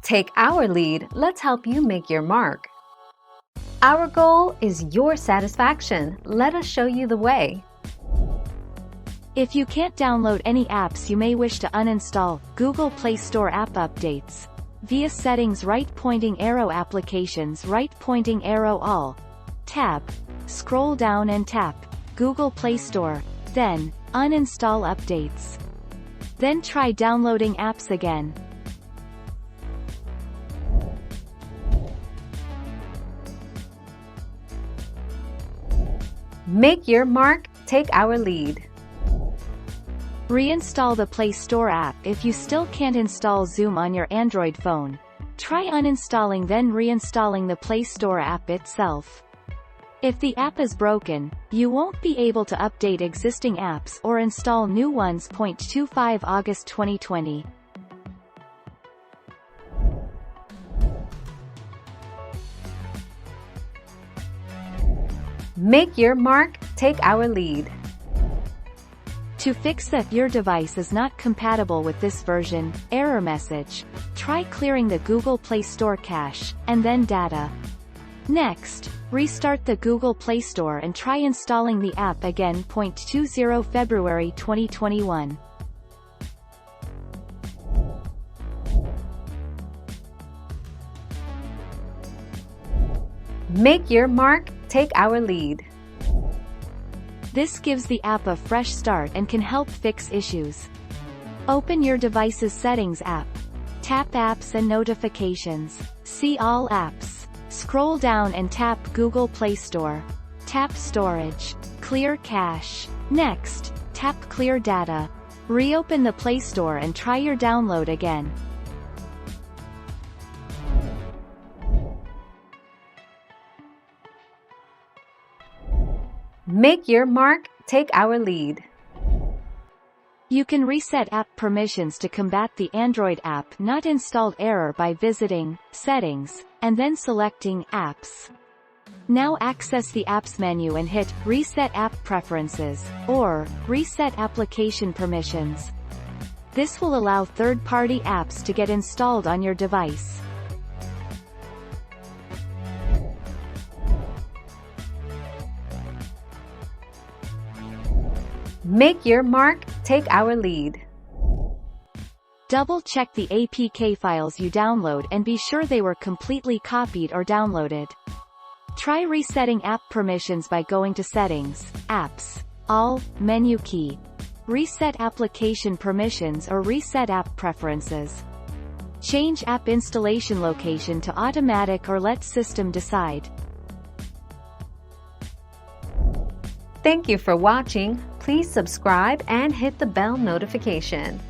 Take our lead, let's help you make your mark. Our goal is your satisfaction. Let us show you the way. If you can't download any apps, you may wish to uninstall Google Play Store app updates. Via Settings, right pointing arrow, Applications, right pointing arrow, All. Tab. Scroll down and tap Google Play Store. Then, uninstall updates. Then try downloading apps again. Make your mark, take our lead. Reinstall the Play Store app if you still can't install Zoom on your Android phone. Try uninstalling then reinstalling the Play Store app itself. If the app is broken, you won't be able to update existing apps or install new ones. 25 August 2020. Make your mark, take our lead. To fix that your device is not compatible with this version, error message, try clearing the Google Play Store cache, and then data. Next, restart the Google Play Store and try installing the app again. 20 February 2021. Make your mark, take our lead. This gives the app a fresh start and can help fix issues. Open your device's Settings app. Tap Apps and Notifications. See All apps. Scroll down and tap Google Play Store. Tap Storage. Clear cache. Next, tap Clear data. Reopen the Play Store and try your download again. Make your mark, take our lead. You can reset app permissions to combat the Android app not installed error by visiting Settings, and then selecting Apps. Now access the Apps menu and hit Reset App Preferences, or Reset Application Permissions. This will allow third-party apps to get installed on your device. Make your mark, take our lead. Double-check the APK files you download and be sure they were completely copied or downloaded. Try resetting app permissions by going to Settings, Apps, All, Menu Key. Reset Application Permissions or Reset App Preferences. Change app installation location to automatic or let system decide. Thank you for watching. Please subscribe and hit the bell notification.